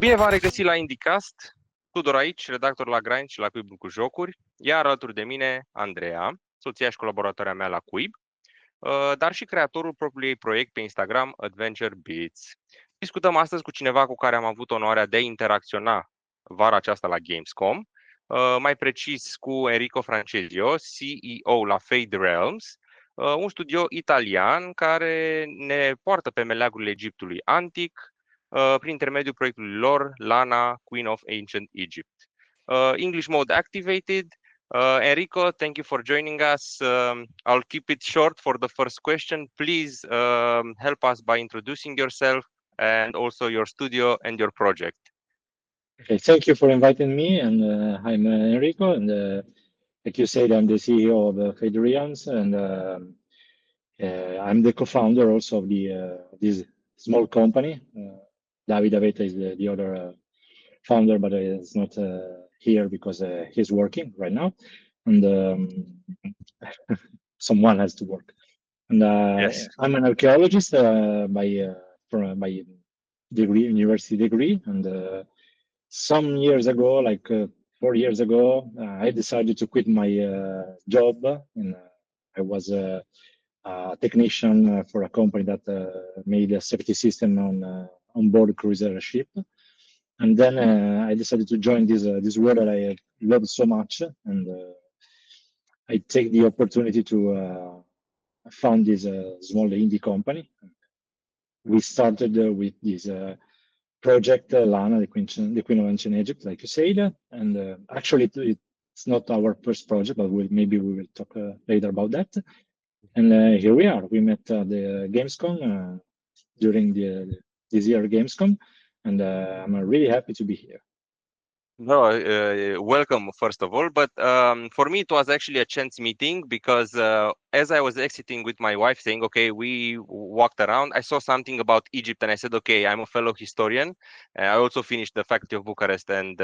Bine v-am regăsit la IndieCast. Tudor aici, redactor la Grind și la Cuibul cu jocuri, iar alături de mine Andreea, soția și colaboratoarea mea la Cuib, dar și creatorul propriului ei proiect pe Instagram, Adventure Beats. Discutăm astăzi cu cineva cu care am avut onoarea de a interacționa vara aceasta la Gamescom, mai precis cu Enrico Francesio, CEO la Fade Realms, un studio italian care ne poartă pe meleagurile Egiptului antic, prin intermediul proiectului lor, Lana, Queen of Ancient Egypt. English mode activated. Enrico, thank you for joining us. I'll keep it short for the first question. Please help us by introducing yourself and also your studio and your project. Okay, thank you for inviting me, and I'm Enrico, and like you said, I'm the CEO of Federians, and I'm the co-founder also of this small company. David Aveta is the other founder, but he's not here because he's working right now, and someone has to work. And Yes. I'm an archaeologist from my degree, university degree, and some years ago, like 4 years ago, I decided to quit my job, and I was a technician for a company that made a safety system on board cruiser ship. And then I decided to join this world that I love so much, and I take the opportunity to found this small indie company. We started with this project Lana, the Queen of Ancient Egypt, like you said, and actually it's not our first project, but maybe we will talk later about that. And here we are. We met at the Gamescom during this year Gamescom, and I'm really happy to be here. No, welcome first of all, but for me it was actually a chance meeting because as I was exiting with my wife saying, okay, we walked around, I saw something about Egypt and I said, okay, I'm a fellow historian. I also finished the Faculty of Bucharest and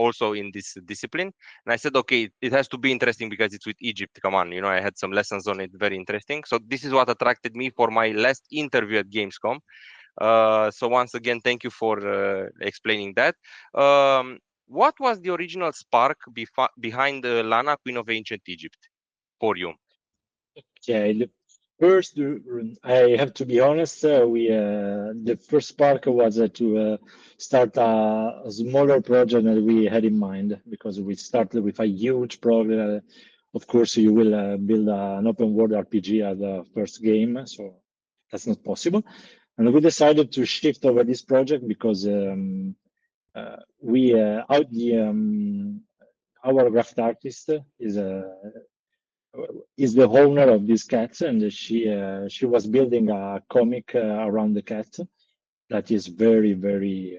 also in this discipline. And I said, okay, it has to be interesting because it's with Egypt. Come on, I had some lessons on it, very interesting. So this is what attracted me for my last interview at Gamescom. So once again, thank you for explaining that. What was the original spark behind Lana, Queen of Ancient Egypt, for you? Okay, first, I have to be honest. The first spark was to start a smaller project that we had in mind, because we started with a huge project. Of course, you will build an open world RPG as the first game, so that's not possible. And we decided to shift over this project because our graphic artist is the owner of this cat, and she was building a comic around the cat that is very, very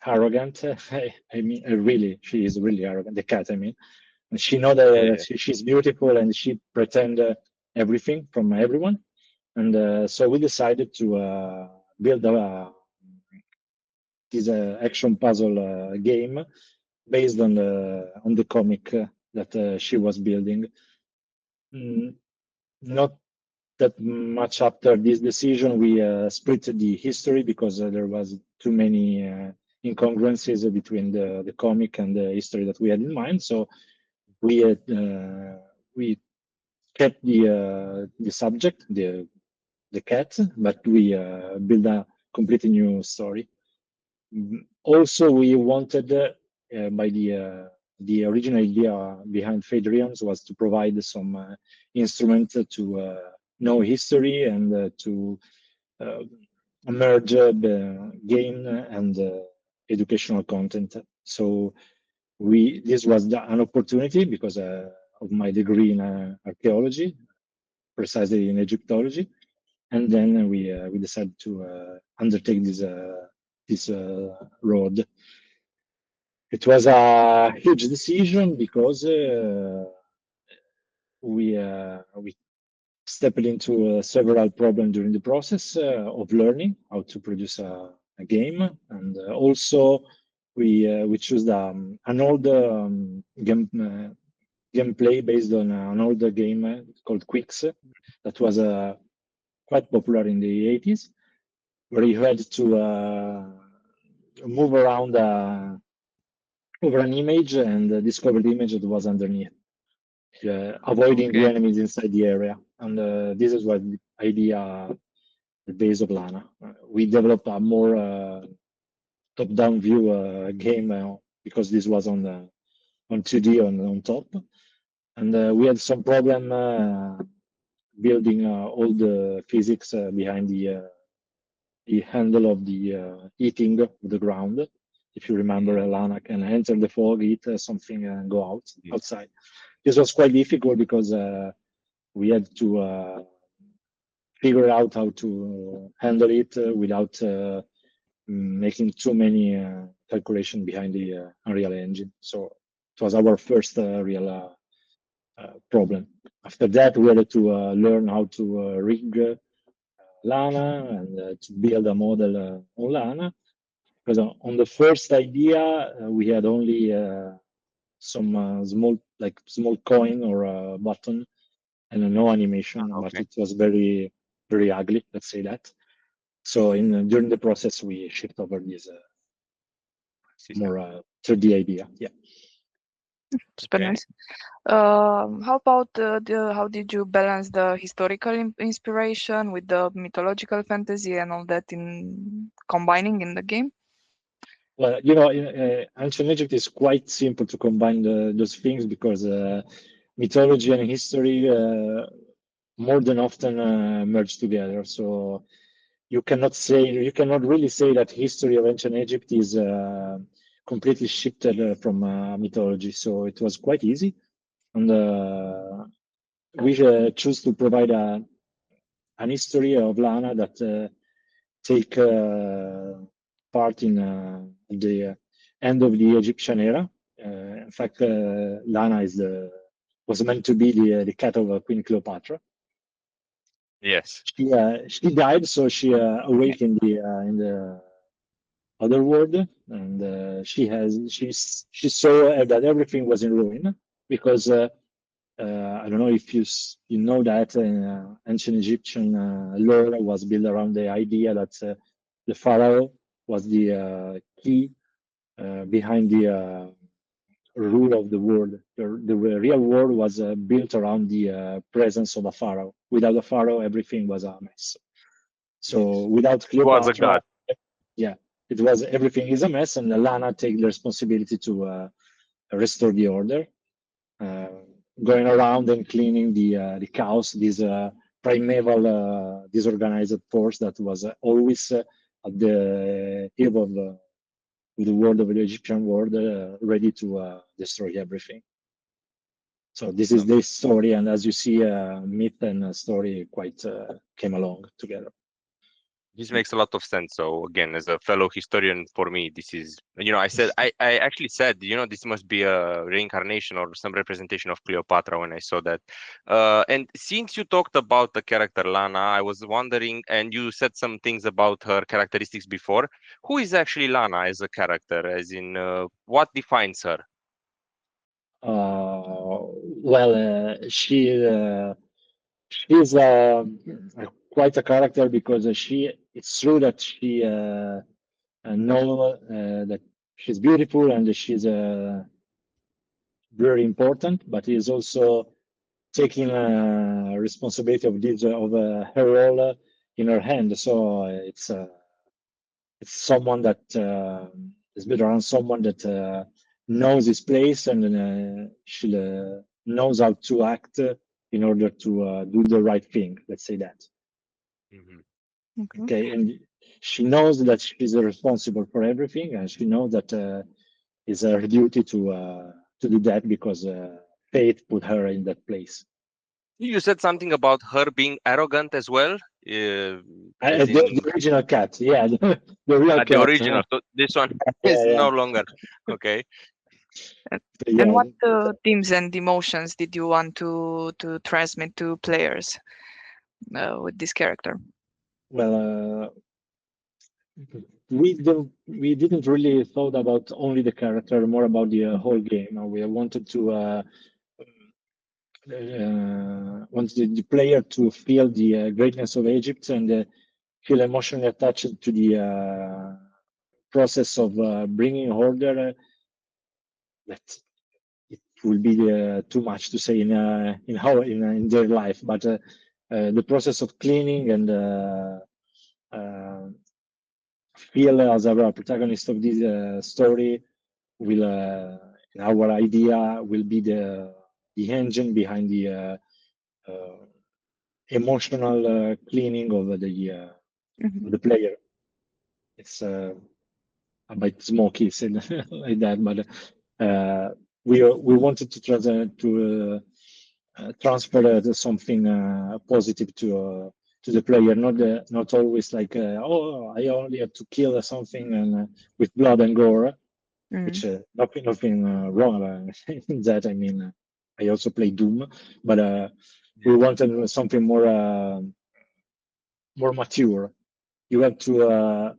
arrogant. I mean, really, she is really arrogant. The cat, I mean, and she know that she's beautiful, and she pretend everything from everyone. And so we decided to build this action puzzle game based on the comic that she was building. Not that much after this decision, we split the history because there was too many incongruences between the comic and the history that we had in mind. So we kept the subject, the cat, but we built a completely new story. Also, we wanted, by the original idea behind Fade Realms was to provide some instrument to know history and to merge the game and educational content. So this was an opportunity because of my degree in archaeology, precisely in Egyptology, and then we decided to undertake this road. It was a huge decision because we stepped into several problems during the process of learning how to produce a game, and also we chose an old gameplay based on an older game called Quicks that was quite popular in the 80s, where you had to move around over an image and discover the image that was underneath, avoiding the Okay. enemies inside the area. And this is what the idea, the base of Lana. We developed a more top-down view game because this was on 2D on top, and we had some problem building all the physics behind the handle of the eating of the ground. If you remember, Lana can enter the fog, eat something, and go outside. This was quite difficult because we had to figure out how to handle it without making too many calculations behind the Unreal Engine. So it was our first real problem. After that, we had to learn how to rig Lana and to build a model on Lana. Because on the first idea, we had only some small coin or button and no animation, but Okay. it was very, very ugly, let's say that. So during the process, we shift over this System. more 3D idea. Yeah. Super Okay. nice. How about how did you balance the historical inspiration with the mythological fantasy and all that in combining in the game? Well, ancient Egypt is quite simple to combine those things because mythology and history more than often merge together. So you cannot really say that history of ancient Egypt is completely shifted from mythology. So it was quite easy, and we choose to provide an history of Lana that take part in the end of the Egyptian era. In fact, Lana was meant to be the cat of Queen Cleopatra. Yes. She died, so she awakened in the other world, and she saw that everything was in ruin because I don't know if you know that ancient Egyptian lore was built around the idea that the pharaoh was the key behind the rule of the world. The real world was built around the presence of a pharaoh. Without a pharaoh, everything was a mess. So Yes. without He was a Cleopatra, god. yeah, it was everything is a mess, and Lana take the responsibility to restore the order, uh, going around and cleaning the chaos, this primeval disorganized force that was always at the eve of the world of the Egyptian world, ready to destroy everything. So this is Okay. the story, and as you see, myth and story quite came along together. This makes a lot of sense. So again, as a fellow historian, for me, this is, I actually said, this must be a reincarnation or some representation of Cleopatra when I saw that. And since you talked about the character Lana, I was wondering, and you said some things about her characteristics before. Who is actually Lana as a character? As in, what defines her? Well, she's quite a character because it's true that she know that she's beautiful and she's very important, but is also taking responsibility of this of her role in her hand. So it's someone that is built around someone that knows his place and she knows how to act in order to do the right thing. Let's say that. Mhm. Okay. Okay, and she knows that she's responsible for everything, and she knows that it's her duty to do that because fate put her in that place. You said something about her being arrogant as well, as The in original cat, yeah, the real the cat. original. So this one is Yeah, no longer okay. And yeah. what themes and emotions did you want to transmit to players with this character? Well, we didn't really thought about only the character, more about the whole game. We wanted to wanted the player to feel the greatness of Egypt and feel emotionally attached to process of bringing order, that it will be too much to say in their life, but the process of cleaning and feel as a protagonist of this story will, in our idea, will be the engine behind the emotional cleaning of the player. It's a bit smoky said like that, but we wanted to transfer something positive to the player, not always like oh, I only have to kill something and with blood and gore, which nothing wrong in that. I mean, I also play Doom, but we wanted something more mature. You have to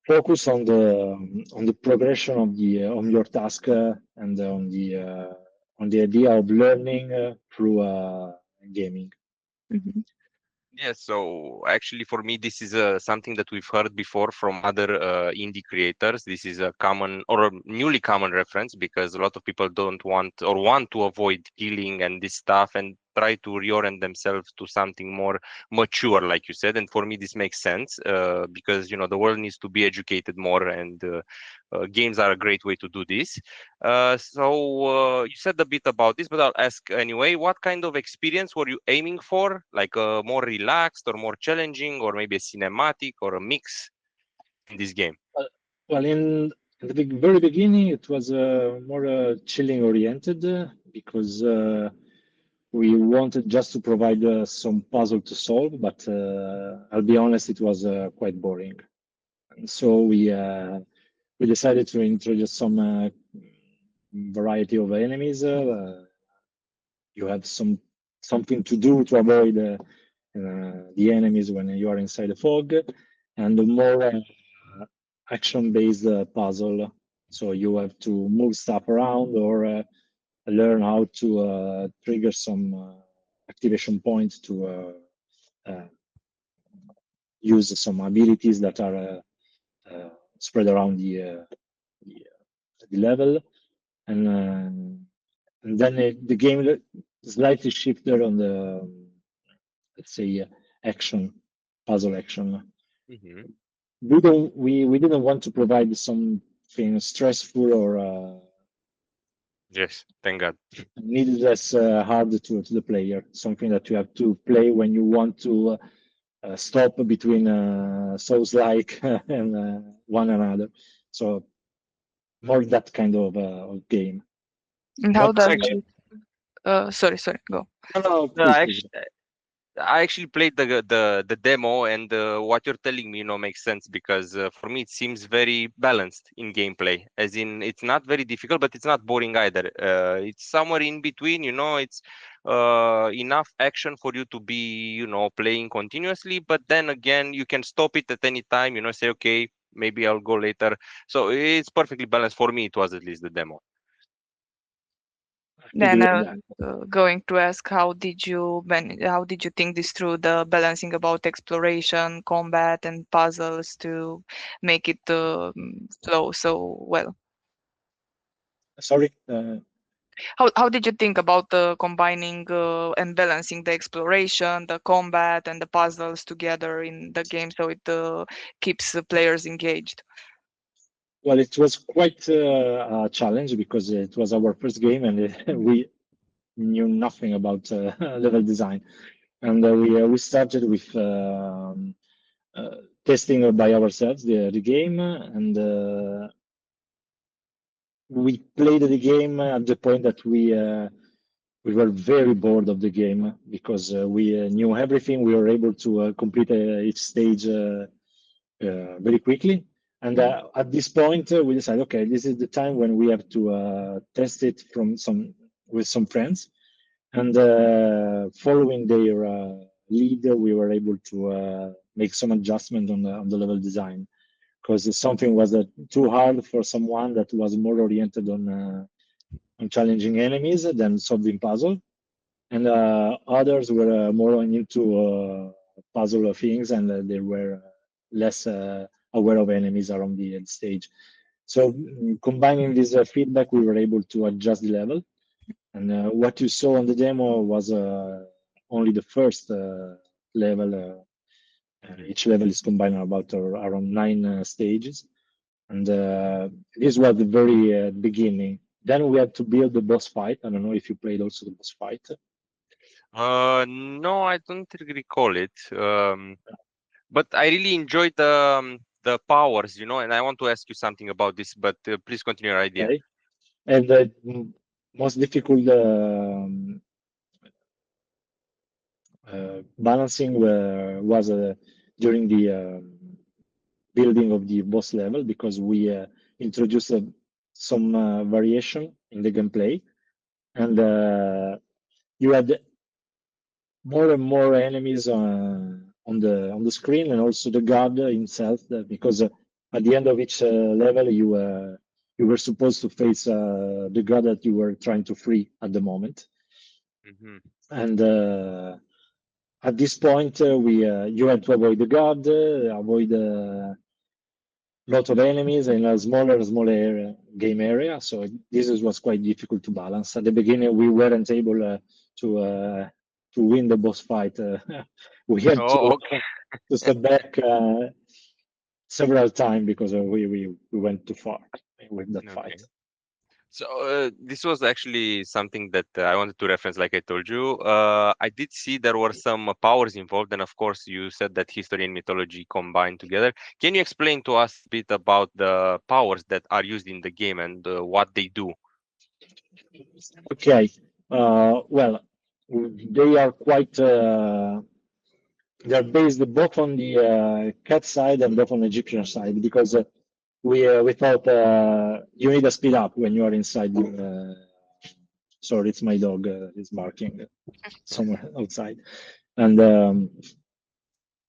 focus on the progression of the on your task and on the idea of learning through gaming. Yes, so actually for me, this is something that we've heard before from other indie creators. This is a common or a newly common reference because a lot of people don't want or want to avoid killing and this stuff and try to reorient themselves to something more mature, like you said. And for me, this makes sense because, you know, the world needs to be educated more and games are a great way to do this. So you said a bit about this, but I'll ask anyway, what kind of experience were you aiming for? Like a more relaxed or more challenging or maybe a cinematic or a mix in this game? Well, in the very beginning, it was more chilling oriented because we wanted just to provide some puzzle to solve, but I'll be honest, it was quite boring. And so we decided to introduce some variety of enemies. You have something to do to avoid the enemies when you are inside the fog, and the more action-based puzzle. So you have to move stuff around or learn how to trigger some activation points to use some abilities that are spread around the level, and then the game slightly shifted on the let's say action, puzzle action. We didn't want to provide something stressful or Yes, thank God. needless hard to the player. Something that you have to play when you want to stop between Souls-like and one another. So more that kind of game. And how Not does actually, sorry, go. no, I please. actually played the demo, and what you're telling me, you know, makes sense because for me it seems very balanced in gameplay. As in, it's not very difficult, but it's not boring either. It's somewhere in between. You know, it's enough action for you to be, you know, playing continuously. But then again, you can stop it at any time. You know, say okay, maybe I'll go later. So it's perfectly balanced for me. It was at least the demo. Then I Agree was with going to ask, how did you think this through, the balancing about exploration, combat, and puzzles to make it flow so well? Sorry. How did you think about combining and balancing the exploration, the combat, and the puzzles together in the game so it keeps the players engaged? Well, it was quite a challenge because it was our first game and we knew nothing about level design. And we started with testing by ourselves the game, and we played the game at the point that we were very bored of the game because we knew everything. We were able to complete each stage very quickly. And at this point, we decided, okay, this is the time when we have to test it with some friends. And following their lead, we were able to make some adjustment on the level design because something was too hard for someone that was more oriented on challenging enemies than solving puzzle, and others were more into puzzle things, and they were less aware of enemies around the stage. So combining this feedback, we were able to adjust the level. And what you saw on the demo was only the first level. Each level is combined about around 9 stages. And this was the very beginning. Then we had to build the boss fight. I don't know if you played also the boss fight. No, I don't recall it. But I really enjoyed the powers, and I want to ask you something about this, but please continue your idea. Okay. And the most difficult balancing was during the building of the boss level, because we introduced some variation in the gameplay, and you had more and more enemies on the screen, and also the god himself, because at the end of each level you were supposed to face the god that you were trying to free at the moment. Mm-hmm. And at this point, you had to avoid the god, avoid a lot of enemies in a smaller game area. So this was quite difficult to balance. At the beginning, we weren't able to win the boss fight. We had Okay. to step back several times because we went too far with that fight. So this was actually something that I wanted to reference, like I told you. I did see there were some powers involved, and of course, you said that history and mythology combined together. Can you explain to us a bit about the powers that are used in the game and what they do? Okay. Well, they are quite. They're based both on the cat side and both on the Egyptian side, because we thought you need a speed up when you are inside the. Sorry, it's my dog is barking somewhere outside, and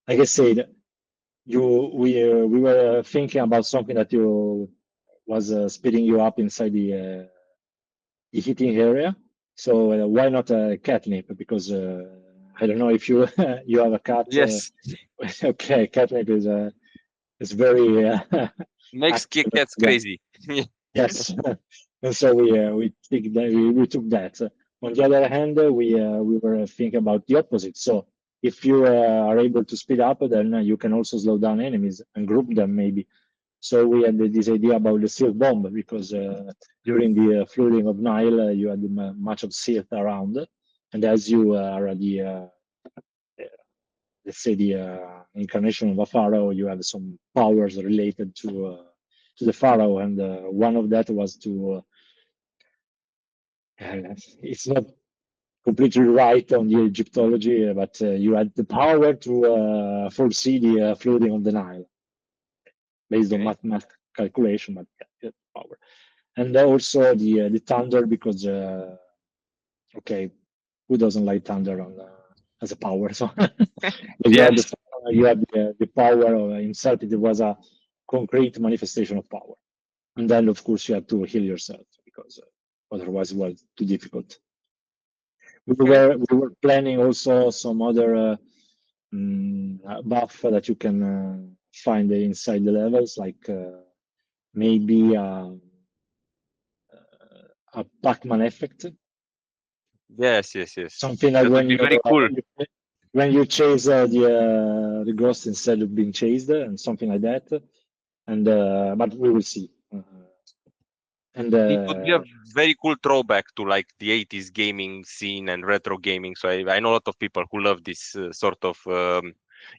like I said, we were thinking about something that you was speeding you up inside the hitting area. So why not a catnip? Because I don't know if you you have a cat. Yes, Okay, catnip is very makes active. cats crazy. Yes, and so we took that. On the other hand, we were thinking about the opposite. So if you are able to speed up, then you can also slow down enemies and group them maybe. So we had this idea about the silt bomb, because during the flooding of Nile, you had much of silt around, and as you are the let's say the incarnation of a pharaoh, you have some powers related to the pharaoh, and one of that was to it's not completely right on the Egyptology, but you had the power to foresee the flooding of the Nile based on mathematical calculation, but yeah, power. And also the thunder, because okay, who doesn't like thunder on as a power? So Yes. you had the power of himself. It was a concrete manifestation of power, and then of course you have to heal yourself, because otherwise it was too difficult. We were planning also some other buff that you can find inside the levels, like maybe a Pac-Man effect. Yes. Something like That would be very cool. when you chase the ghost instead of being chased, and something like that. And but we will see. And It would be a very cool throwback to like the 80s gaming scene and retro gaming. So I know a lot of people who love this sort of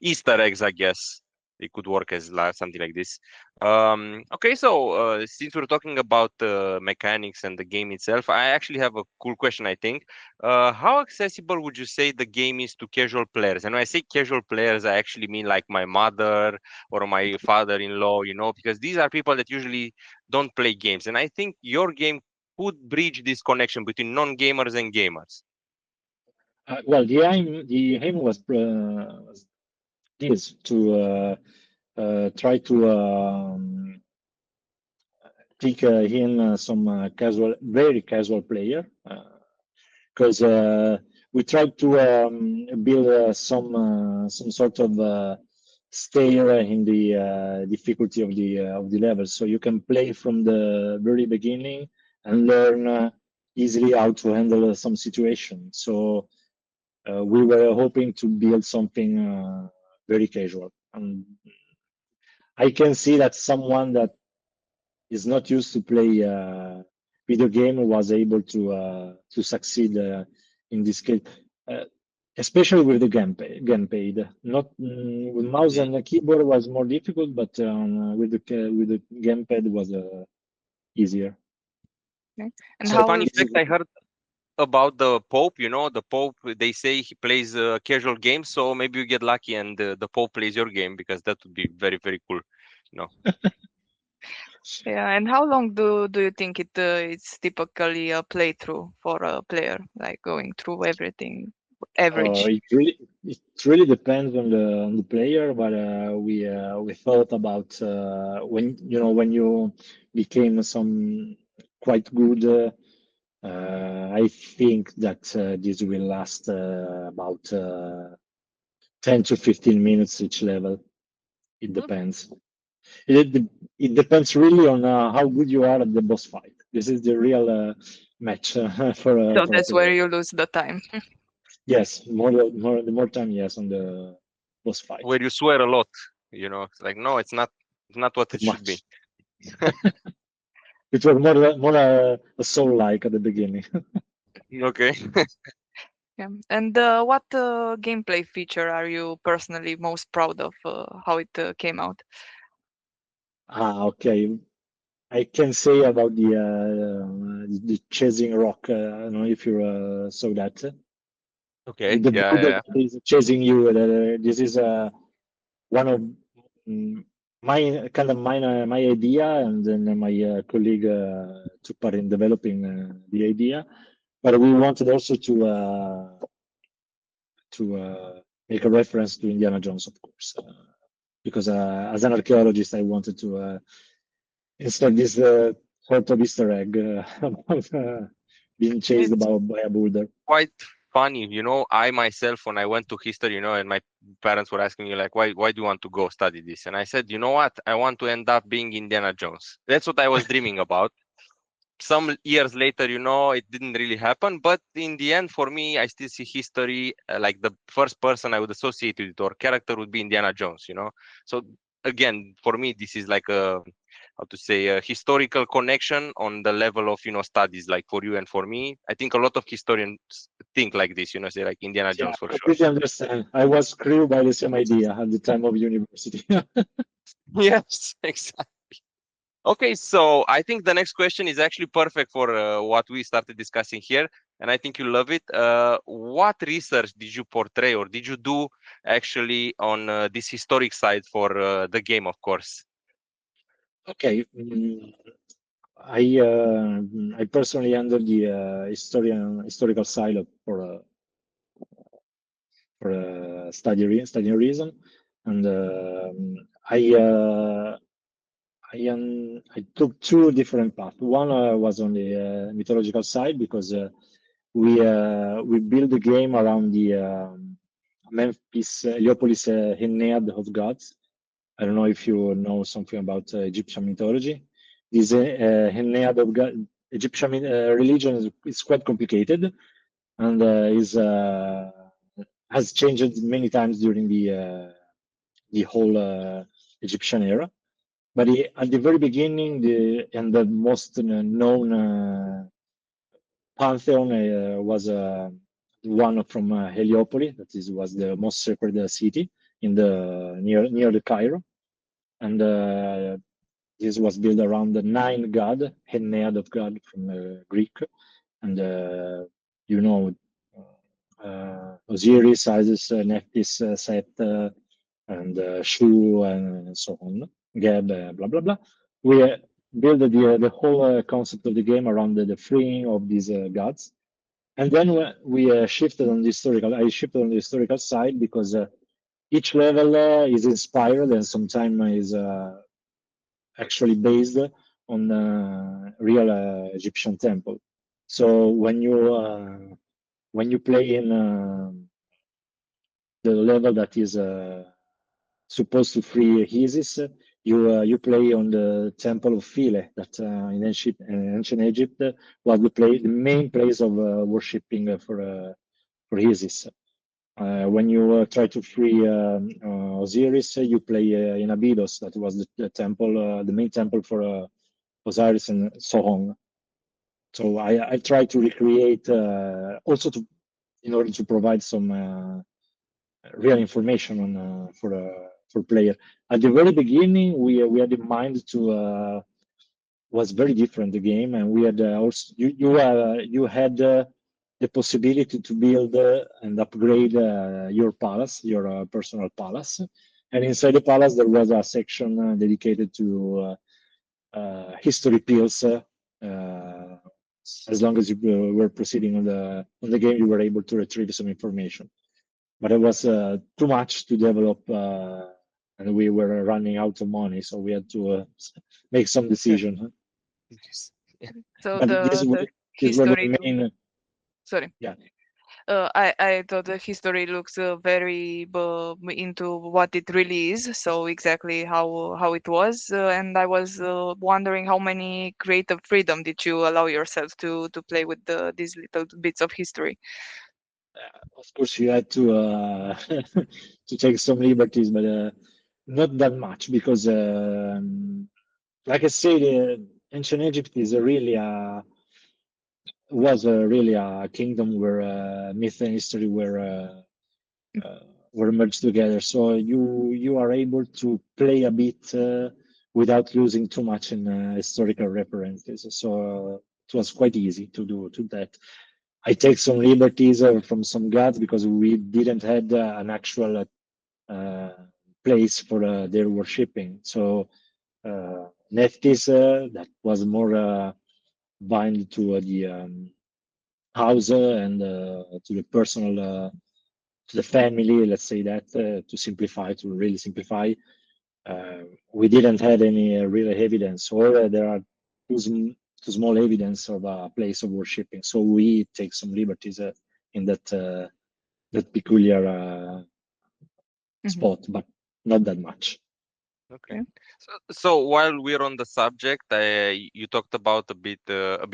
Easter eggs, I guess. It could work as something like this. Okay, so since we're talking about mechanics and the game itself, I actually have a cool question, I think. How accessible would you say the game is to casual players? And when I say casual players, I actually mean like my mother or my father-in-law, because these are people that usually don't play games. And I think your game could bridge this connection between non-gamers and gamers. well, the aim was this, to try to pick in some very casual player, because we tried to build some sort of scale in the difficulty of the level. So you can play from the very beginning and learn easily how to handle some situation. So we were hoping to build something very casual. And I can see that someone that is not used to play video game was able to succeed in this case, especially with the gamepad. Not with mouse and the keyboard was more difficult, but with the gamepad was easier. Okay. And So how fun fact, I heard about the Pope. You know, the Pope. They say he plays casual games, so maybe you get lucky and the Pope plays your game, because that would be very, very cool. You know. yeah, and how long do you think it's typically a playthrough for a player, like going through everything, average? It really depends on the player, but we thought about when you became some quite good. I think that this will last about 10 to 15 minutes each level. It depends. It depends really on how good you are at the boss fight. This is the real match So for a that's where player. you lose the time. Yes, the more time, yes, on the boss fight. Where you swear a lot. You know, it's like, no, it's not what Too it should be. much. It was more a soul-like at the beginning. Okay. Yeah. And what gameplay feature are you personally most proud of how it came out? Okay. I can say about the chasing rock. I don't know if you saw that. Okay. The Yeah, builder yeah. that is chasing you. This is one of my kind of my idea, and then my colleague took part in developing the idea. But we wanted also to make a reference to Indiana Jones, of course, because as an archaeologist, I wanted to insert this sort of Easter egg about being chased It's by a boulder. Quite funny, you know. I myself, when I went to history, you know, and my parents were asking me like, why do you want to go study this? And I said, you know what? I want to end up being Indiana Jones. That's what I was dreaming about. Some years later, you know, it didn't really happen. But in the end, for me, I still see history like the first person I would associate with it or character would be Indiana Jones, you know. So again, for me, this is like a, how to say, a historical connection on the level of, you know, studies. Like for you and for me, I think a lot of historians think like this, you know, say like Indiana Yeah, Jones for I sure. completely understand. I was screwed by the same idea at the time of university. Yes, exactly. Okay, so I think the next question is actually perfect for what we started discussing here, and I think you love it. What research did you portray or did you do actually on this historic side for the game, of course? Okay, I personally handled the historical side for studying reason, and I took two different paths. One was on the mythological side because we built the game around the Memphis Heliopolis Ennead of gods. I don't know if you know something about Egyptian mythology. This Ennead of God, Egyptian religion is quite complicated and has changed many times during the whole Egyptian era. But at the very beginning, the most known pantheon was one from Heliopolis. That was the most sacred city in the near the Cairo, and this was built around the nine god, Ennead of God from Greek, and you know Osiris, Isis, Nephthys, Set, and Shu, and so on, Geb, blah blah blah. We built the whole concept of the game around the freeing of these gods, and then we shifted on the historical. I shifted on the historical side because each level is inspired and sometimes is actually based on real Egyptian temple. So when you play in the level that is supposed to free Isis, you play on the temple of Philae, that in ancient Egypt was the main place of worshipping for Isis. When you try to free Osiris, you play in Abydos, that was the temple, the main temple for Osiris and so on. So I try to recreate also in order to provide some real information on for player. At the very beginning, we had in mind to was very different the game, and we had also you had the possibility to build and upgrade your palace, your personal palace, and inside the palace there was a section dedicated to history pills. As long as you were proceeding on the game, you were able to retrieve some information. But it was too much to develop, and we were running out of money, so we had to make some decision. So But the these were history. the main. Sorry. Yeah. I thought the history looks very into what it really is, so exactly how it was, and I was wondering how many creative freedom did you allow yourself to play with these little bits of history. Of course, you had to to take some liberties, but not that much because, like I said, ancient Egypt is a really was really a kingdom where myth and history were merged together. So you are able to play a bit without losing too much in historical references. So it was quite easy to do that. I take some liberties from some gods because we didn't had an actual place for their worshipping. So Nephthys, that was more bind to the house and to the personal, to the family, let's say that, to simplify, to really simplify. We didn't have any real evidence, or there are too small evidence of a place of worshipping. So we take some liberties in that peculiar spot, but not that much. Okay. So while we're on the subject, you talked about a bit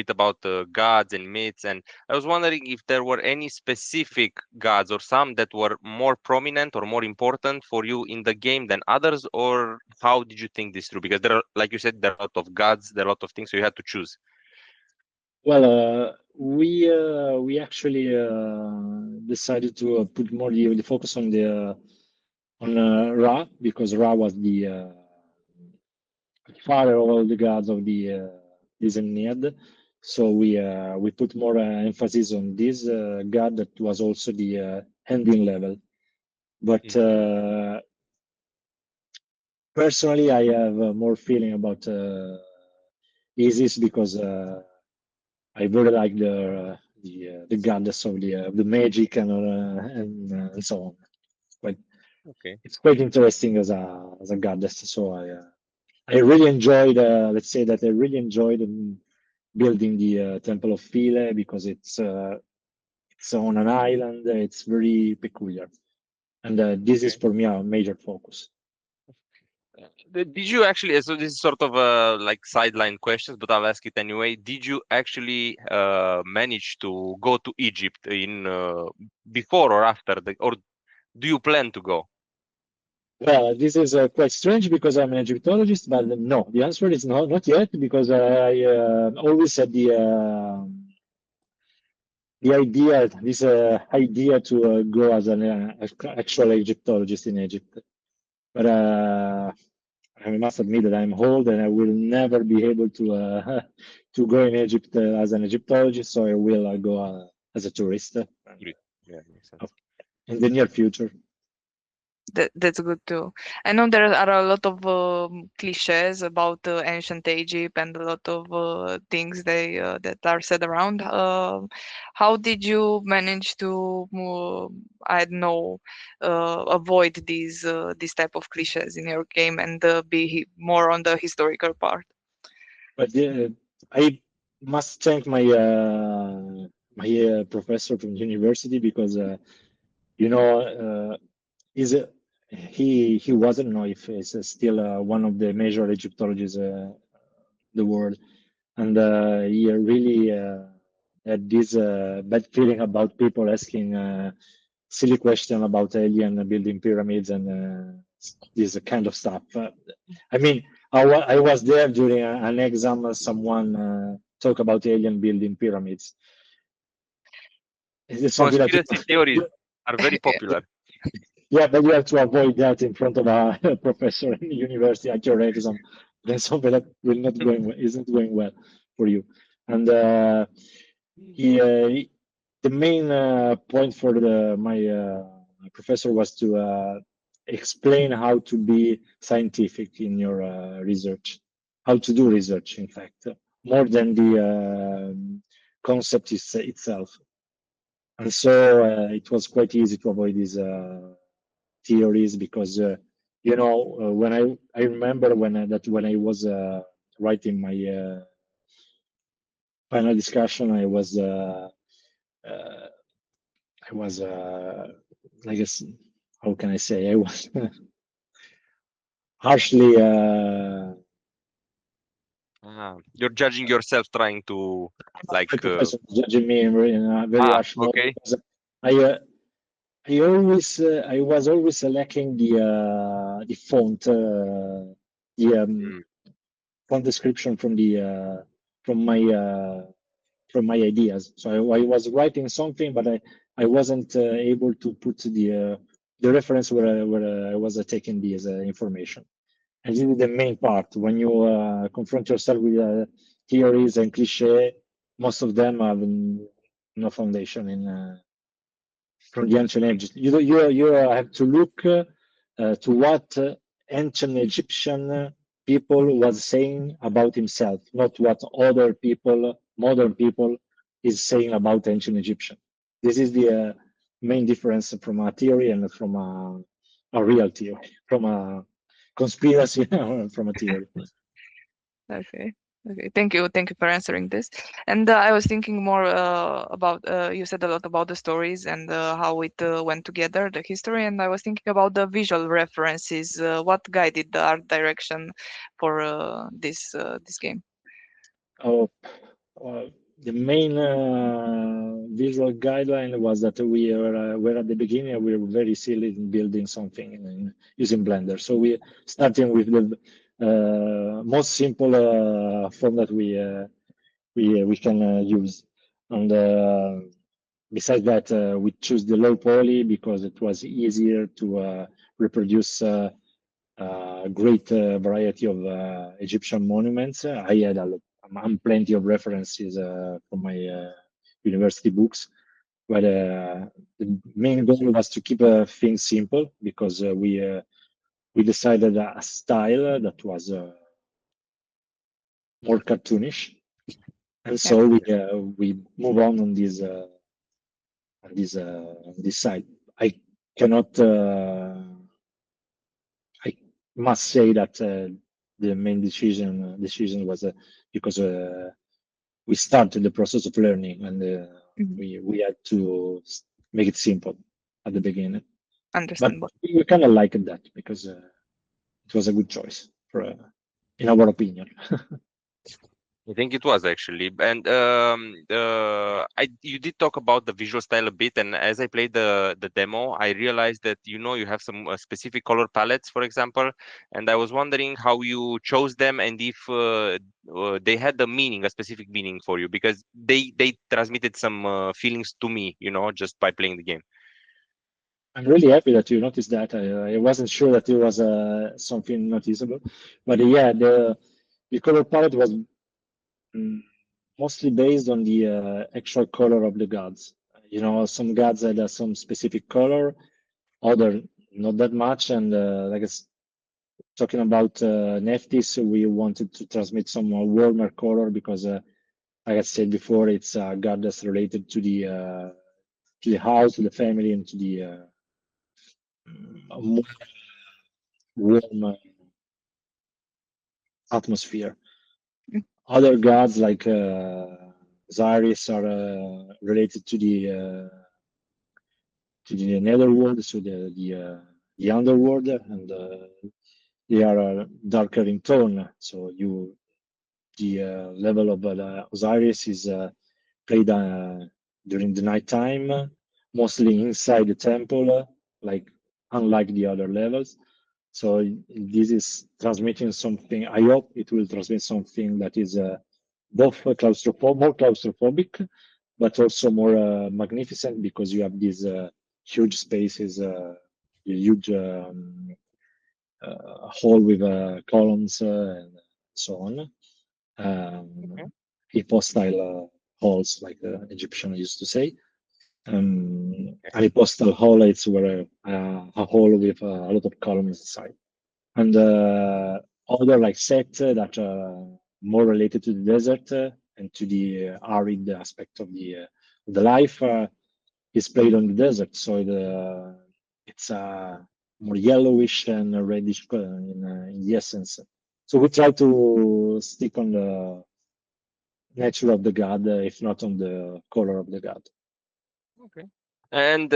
about gods and myths, and I was wondering if there were any specific gods or some that were more prominent or more important for you in the game than others, or how did you think this through? Because there are, like you said, there are a lot of gods, there are a lot of things, so you had to choose. Well, we actually decided to put more the focus on Ra, because Ra was the father of all the gods of the Disneyad. So we put more emphasis on this god that was also the ending level. But personally, I have more feeling about Isis because I very like the goddess of the magic and so on. But Okay. it's quite interesting as a goddess. So I really enjoyed. Let's say that I really enjoyed building the Temple of Philae because it's on an island. It's very peculiar, and this is for me a major focus. Did you actually, so this is sort of like sideline questions, but I'll ask it anyway. Did you actually manage to go to Egypt in before or after or do you plan to go? Well, this is quite strange because I'm an Egyptologist, but no, the answer is no, not yet, because I always had this idea to go as an actual Egyptologist in Egypt. But I must admit that I'm old and I will never be able to to go in Egypt as an Egyptologist, so I will go as a tourist Yeah, makes sense. in the near future. That's good too. I know there are a lot of cliches about ancient Egypt and a lot of things that are said around. How did you manage to, I don't know, avoid these type of cliches in your game and be more on the historical part? But I must thank my professor from university because you know is he wasn't know if he's still one of the major Egyptologists the world, and he really had this bad feeling about people asking silly question about alien building pyramids and this kind of stuff. I mean, I was there during an exam. Someone talk about alien building pyramids. It's something that Conspiracy theories are very popular. yeah, but you have to avoid that in front of a professor in university at your exam. That's something that will not going isn't going well for you. And the main point for my professor was to explain how to be scientific in your research, how to do research, in fact, more than the concept itself. And so it was quite easy to avoid these theories because when I remember when I was writing my final discussion, I was I guess, how can I say, I was harshly You're judging yourself, trying to like. my professor was judging me in a very harsh mode Okay. because I was always lacking the font Mm. font description from my from my ideas. So I was writing something, but I wasn't able to put the reference where I was taking this information. And this is the main part. When you confront yourself with theories and cliche, most of them have no foundation in from the ancient Egypt. You have to look to what ancient Egyptian people was saying about himself, not what other people, modern people, is saying about ancient Egyptian. This is the main difference from a theory and from a real theory, from a conspiracy from a theory. Okay. Okay. Thank you. Thank you for answering this. And I was thinking more about you said a lot about the stories and how it went together, the history, and I was thinking about the visual references. What guided the art direction for this game? Oh, the main visual guideline was that were at the beginning we were very silly in building something using Blender. So we starting with the most simple form that we can use, and besides that we choose the low poly because it was easier to reproduce a great variety of Egyptian monuments. I had plenty of references from my university books, but the main goal was to keep things simple because we decided a style that was more cartoonish, and Yeah. so we move on this side. I cannot. I must say that the main decision was because we started the process of learning and Mhm. we had to make it simple at the beginning. But Understandable. we kind of liked that because it was a good choice for, in our opinion. I think it was actually, and you did talk about the visual style a bit, and as I played the demo, I realized that you have some specific color palettes, for example, and I was wondering how you chose them and if they had a specific meaning for you, because they transmitted some feelings to me, just by playing the game. I'm really happy that you noticed that. I wasn't sure that it was something noticeable, but yeah, the color palette was mostly based on the actual color of the gods. Some gods had some specific color, other not that much. And like I was talking about Nephthys, we wanted to transmit some warmer color because, like I said before, it's a god that's related to the house, to the family, and to the more warm atmosphere. Mm. Other gods like Osiris are related to the netherworld, so the the underworld, and they are darker in tone. So the level of Osiris is played during the nighttime, mostly inside the temple, like unlike the other levels. So this is transmitting something. I hope it will transmit something that is both more claustrophobic, but also more magnificent, because you have these huge spaces, huge hall with columns and so on. Okay. Hypostyle halls, like the Egyptian used to say. A hypostyle hall is where a hall with a lot of columns inside. And other like set that are more related to the desert and to the arid aspect of the life is played on the desert. So it's more yellowish and reddish in the essence. So we try to stick on the nature of the god, if not on the color of the god. Okay. And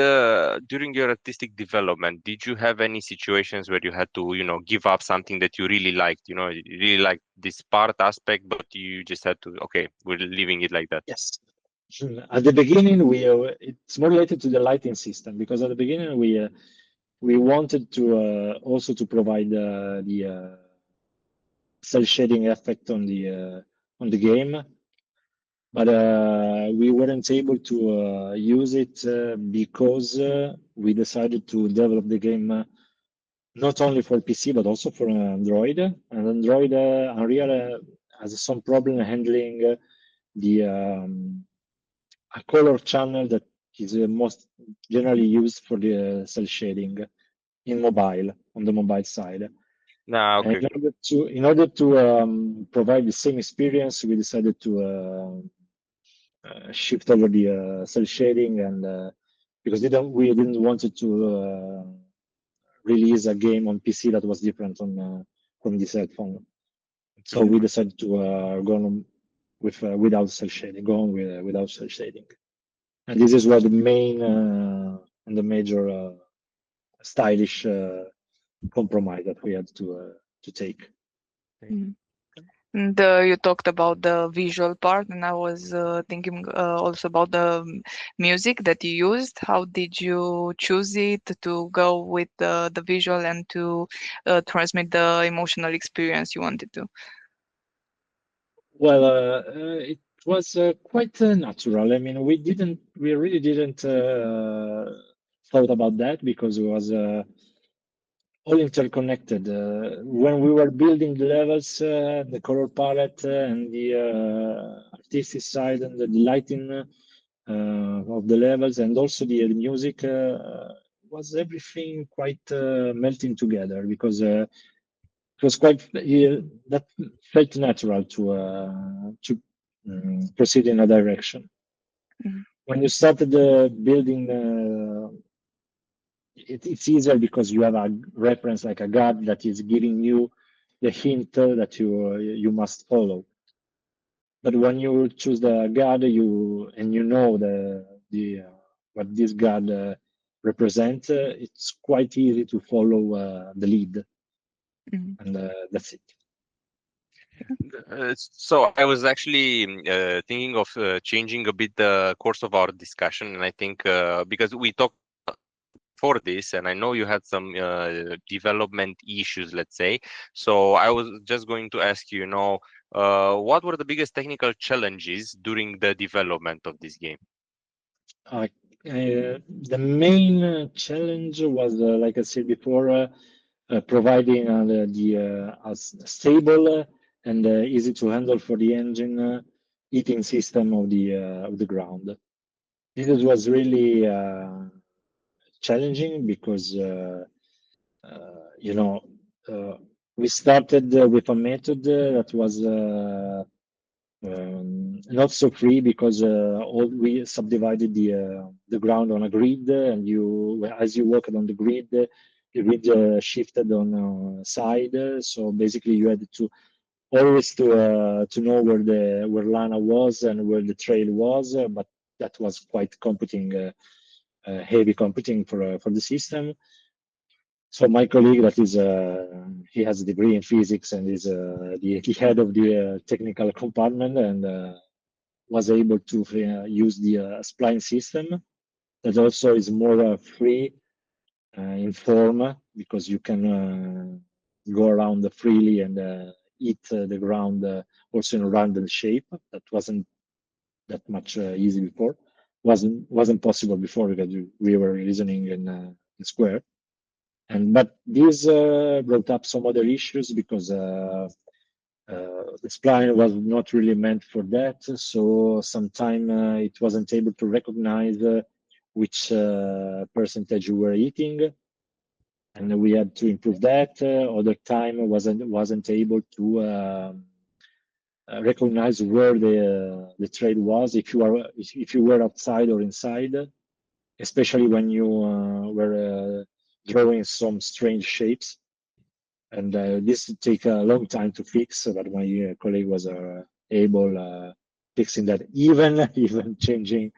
during your artistic development, did you have any situations where you had to, give up something that you really liked? You really liked this part aspect, but you just had to, okay, we're leaving it like that. Yes. At the beginning, it's more related to the lighting system, because at the beginning we wanted to also to provide the cell shading effect on the game, but we weren't able to use it because we decided to develop the game not only for PC but also for Android. And Android Unreal has some problem handling the a color channel that is most generally used for the cell shading in mobile, on the mobile side. Nah, And okay. in order to provide the same experience, we decided to shift over the cell shading, and because we didn't want it to release a game on PC that was different from the cell phone. So we decided to go on with without cell shading, go on without cell shading. And this is where the main and the major stylish compromise that we had to take. Mm. And you talked about the visual part, and I was thinking also about the music that you used. How did you choose it to go with the visual and to transmit the emotional experience you wanted to? Well, it was quite natural. I mean, we really didn't thought about that, because it was all interconnected. When we were building the levels, the color palette and the artistic side and the lighting of the levels, and also the music, was everything quite melting together, because it was quite that felt natural to proceed in a direction. Mhm. When you started building, it's easier because you have a reference like a god that is giving you the hint that you must follow. But when you choose the god, you know the what this god represents, it's quite easy to follow the lead, Mhm. and that's it. So I was actually thinking of changing a bit the course of our discussion, and I think because we talked for this, and I know you had some development issues, let's say. So I was just going to ask you, what were the biggest technical challenges during the development of this game? The main challenge was, like I said before, providing a stable and easy to handle for the engine heating system of the ground. This was really challenging because you know we started with a method that was not so free, because we subdivided the ground on a grid, and as you walked on the grid, the grid shifted on side. So basically, you had to always to know where Lana was and where the trail was, but that was quite computing, heavy computing for the system. So my colleague, that is, he has a degree in physics and is the head of the technical compartment, and was able to use the spline system that also is more free in form, because you can go around freely and hit the ground also in a random shape. That wasn't that much easy before. Wasn't possible before, because we were reasoning in square. But this brought up some other issues, because the spline was not really meant for that. So sometimes it wasn't able to recognize which percentage you were eating, and we had to improve that. Other time wasn't able to recognize where the trade was, if you were outside or inside, especially when you were drawing some strange shapes. And this take a long time to fix, but my colleague was able fixing that, even changing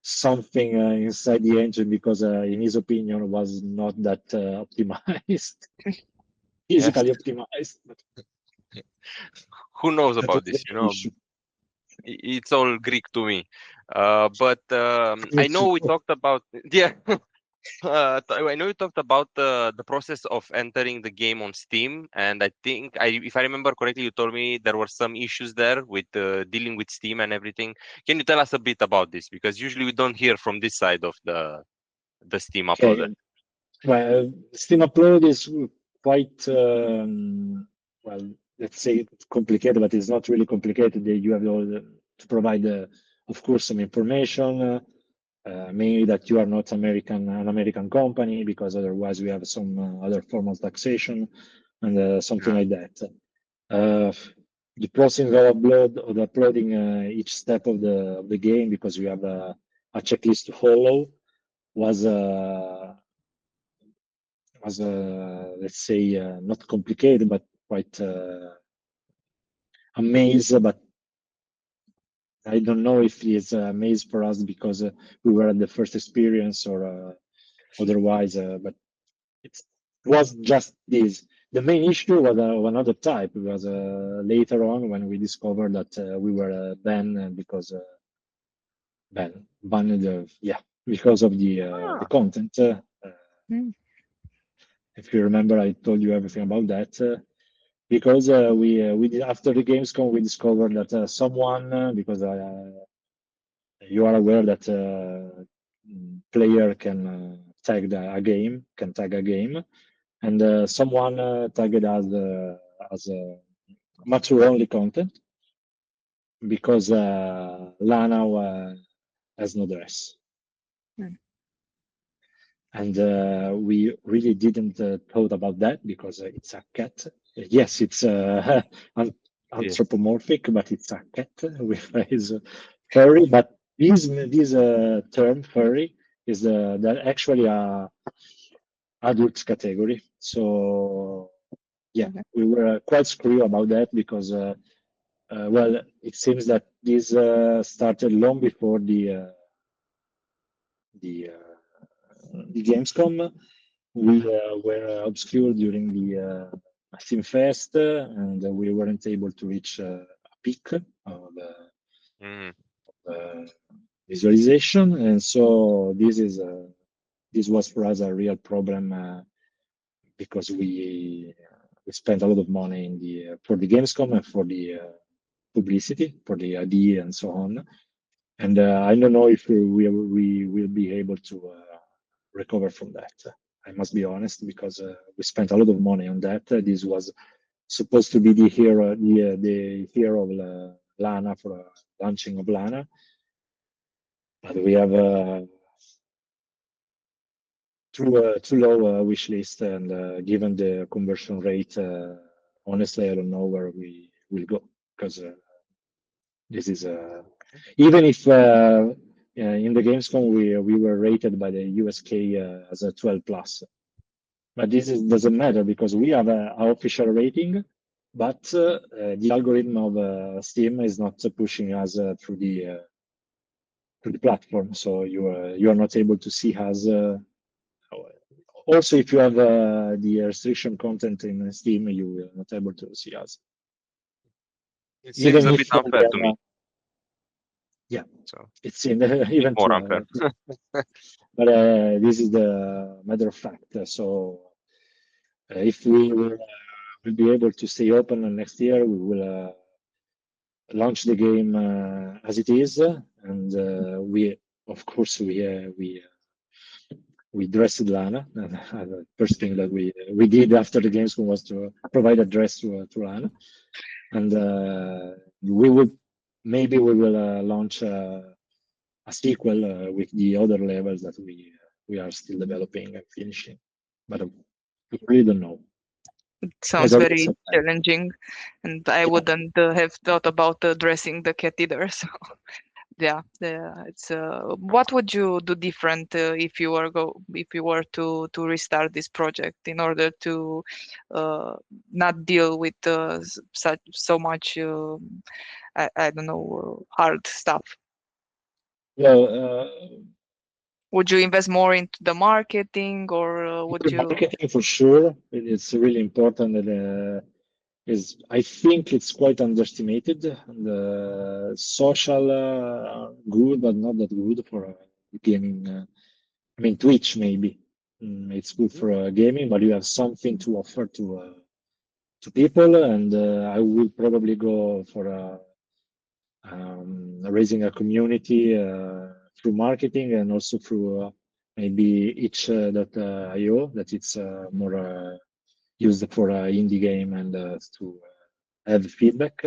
something inside the engine, because in his opinion was not that optimized, physically optimized. Who knows That about was the this? You know, issue. it's all Greek to me. But Me I know we too. talked about yeah. I know you talked about the process of entering the game on Steam, and I think, if I remember correctly, you told me there were some issues there with dealing with Steam and everything. Can you tell us a bit about this? Because usually we don't hear from this side of the Steam uploader. Okay. Well, Steam upload is quite well, let's say complicated, but it's not really complicated. You have to provide, of course, some information. Mainly that you are not an American company, because otherwise we have some other form of taxation and something like that. The process of uploading each step of the game, because you have a checklist to follow, was let's say not complicated, but quite a maze. But I don't know if it's a maze for us because we were at the first experience, or otherwise. But it was just this. The main issue was another type. It was later on when we discovered that we were banned because banned, yeah, because of the content. If you remember, I told you everything about that. Because we did, after the Gamescom, we discovered that someone, because you are aware that player can tag a game, and someone tagged as mature only content, because Lana has no dress. And we really didn't thought about that, because it's a cat. Yes, it's anthropomorphic, but it's a cat with his furry. But this term furry is that actually a adult category. So yeah, we were quite screwed about that, because well, it seems that this started long before the Gamescom. We were obscured during the Steam Fest, and we weren't able to reach a peak of visualization, and so this was for us a real problem, because we spent a lot of money in for the Gamescom and for the publicity, for the ID and so on. And I don't know if we will be able to recover from that. I must be honest, because we spent a lot of money on that. This was supposed to be the hero, the hero of Lana, for launching of Lana, but we have too low wish list, and given the conversion rate, honestly, I don't know where we will go, because this is even if in the Gamescom we were rated by the USK as a 12 plus, but doesn't matter, because we have our official rating, but the algorithm of Steam is not pushing us through the platform, so you are not able to see us Also, if you have the restriction content in Steam, you will not able to see us. It seems a bit we unfair to have, me. yeah, So it's in even more to, unfair. but this is the matter of fact. So if we will be able to stay open next year, we will launch the game as it is, and we, of course, we dressed Lana. And the first thing that we did after the games was to provide a dress to Lana, and we will maybe we will launch a sequel with the other levels that we are still developing and finishing, but we really don't know. It There's sounds always very some time. challenging, and I wouldn't have thought about dressing the cat either. So yeah, it's what would you do different if you were to restart this project in order to not deal with such so much I don't know hard stuff? Well, Would you invest more into the marketing, or would you? marketing for sure. It's really important that is I think it's quite underestimated. And social good, but not that good for gaming. I mean, Twitch maybe it's good for gaming, but you have something to offer to people, and I will probably go for raising a community through marketing and also through maybe itch.io that it's more used for indie game and to have feedback.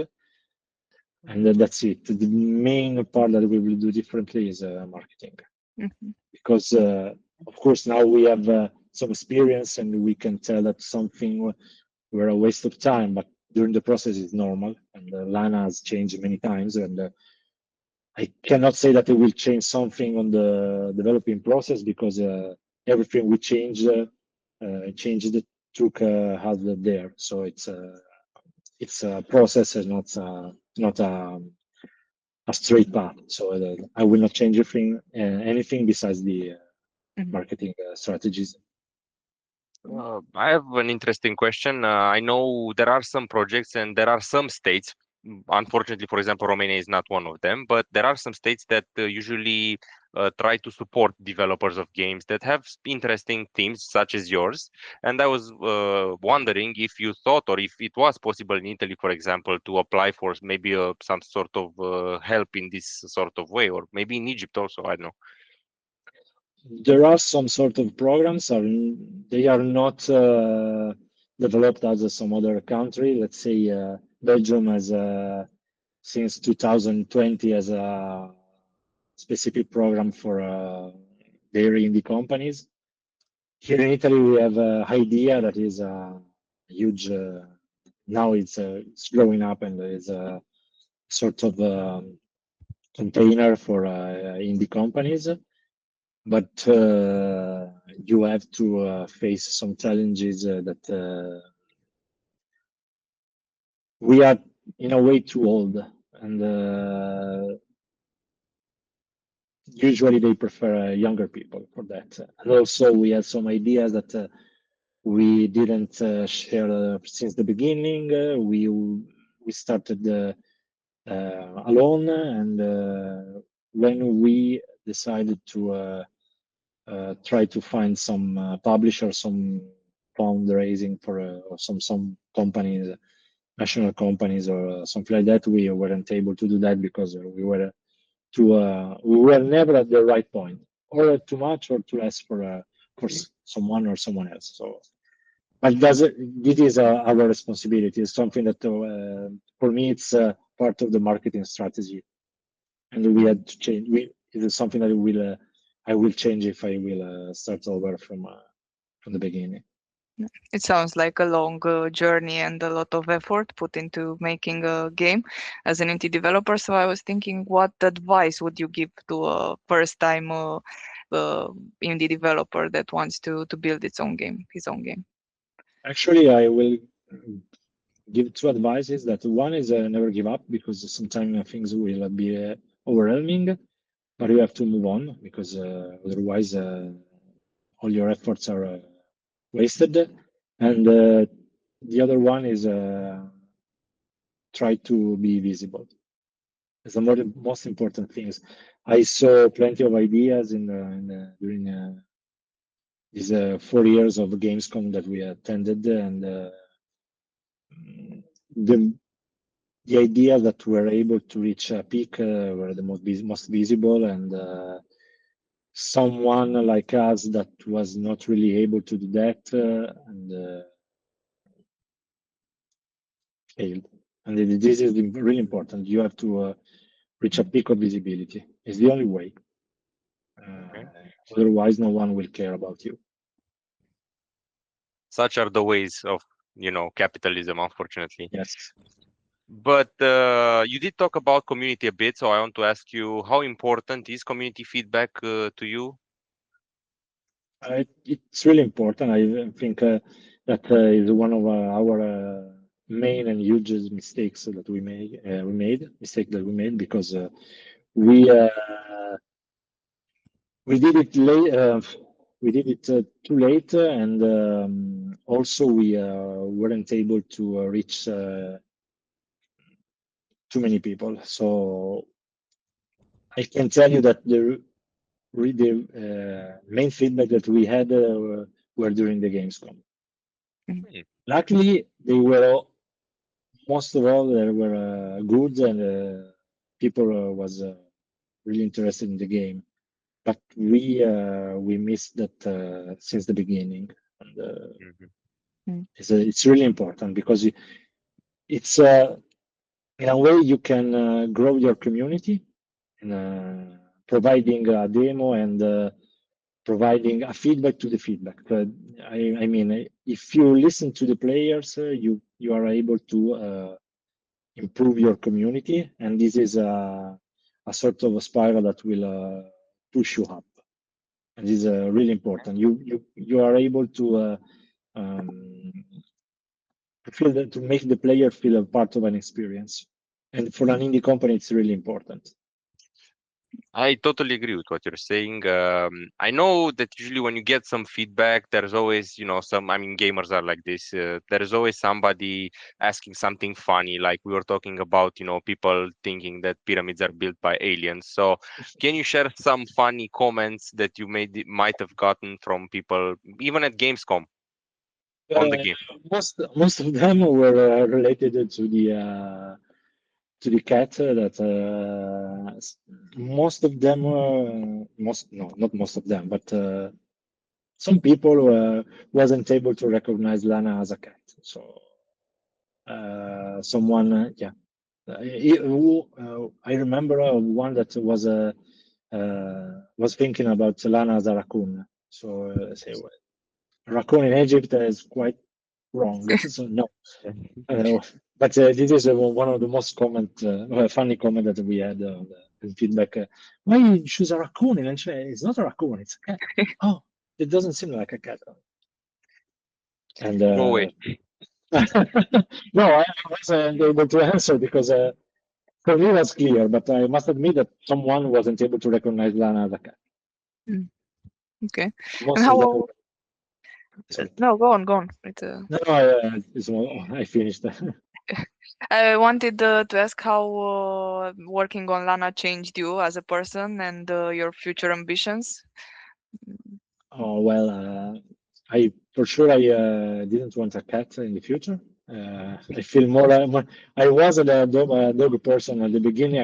And that's it. The main part that we will do differently is marketing, because of course now we have some experience and we can tell that something were a waste of time, but during the process is normal. And Lana has changed many times, and I cannot say that it will change something on the developing process because everything we changed took us there. So it's a process and not a straight path. So I will not change anything besides the marketing strategies. I have an interesting question. I know there are some projects and there are some states. Unfortunately, for example, Romania is not one of them, but there are some states that usually try to support developers of games that have interesting themes such as yours. And I was wondering if you thought, or if it was possible in Italy, for example, to apply for maybe some sort of help in this sort of way, or maybe in Egypt also. I don't know. There are some sort of programs, they are not developed as some other country. Let's say Belgium has since 2020 as a specific program for dairy indie companies. Here in Italy, we have idea that is a huge. Now it's growing up and is a sort of container for indie companies, but you have to face some challenges that we are in a way too old, and usually they prefer younger people for that. And also we had some ideas that we didn't share since the beginning. We started alone, and when we decided to try to find some publisher, some fundraising for or some companies, national companies or something like that, we weren't able to do that because we were never at the right point, or too much or too less for someone or someone else. So, but this is our responsibility. It's something that for me it's part of the marketing strategy, and we had to change. It is something that I will change if I will start over from the beginning. It sounds like a long journey and a lot of effort put into making a game as an indie developer. So I was thinking, what advice would you give to a first-time indie developer that wants to build his own game? Actually, I will give two advices. That one is never give up, because sometimes things will be overwhelming, but you have to move on, because otherwise all your efforts are wasted, and the other one is try to be visible. It's the most important things. I saw plenty of ideas during these 4 years of Gamescom that we attended, and the idea that we're able to reach a peak were the most visible, and someone like us that was not really able to do that and failed. And this is really important. You have to reach a peak of visibility. It's the only way. Okay. Otherwise, no one will care about you. Such are the ways of, capitalism, unfortunately. Yes. But you did talk about community a bit, so I want to ask you, how important is community feedback to you? It's really important. I think that is one of our main and hugest mistakes that we made because we did it late. We did it too late, and also we weren't able to reach too many people. So I can tell you that the main feedback that we had were during the Gamescom. Luckily, they were most of all they were good, and people was really interested in the game. But we missed that since the beginning, and it's really important because it's in a way you can grow your community in providing a demo and providing a feedback to the feedback. I mean, if you listen to the players, you are able to improve your community, and this is a sort of a spiral that will push you up, and this is really important. You are able to to make the player feel a part of an experience, and for an indie company, it's really important. I totally agree with what you're saying. I know that usually when you get some feedback, there's always, gamers are like this. There is always somebody asking something funny, like we were talking about, people thinking that pyramids are built by aliens. So can you share some funny comments that you might have gotten from people, even at Gamescom, on the game? Most of them were related to the cat that most of them not most of them, but some people wasn't able to recognize Lana as a cat. So someone I remember one that was thinking about Lana as a raccoon. So say raccoon in Egypt is quite wrong. So no. But this is one of the most funny comment that we had on the feedback. Why you choose a raccoon? And it's not a raccoon, it's a cat. Oh, it doesn't seem like a cat. And No way. no, I wasn't able to answer because for me it was clear, but I must admit that someone wasn't able to recognize Lana as a cat. Okay. Most And of how? them. No, go on. I finished. I wanted to ask how working on Lana changed you as a person and your future ambitions. Oh well, I for sure I didn't want a cat in the future. I feel more. I was a dog person at the beginning.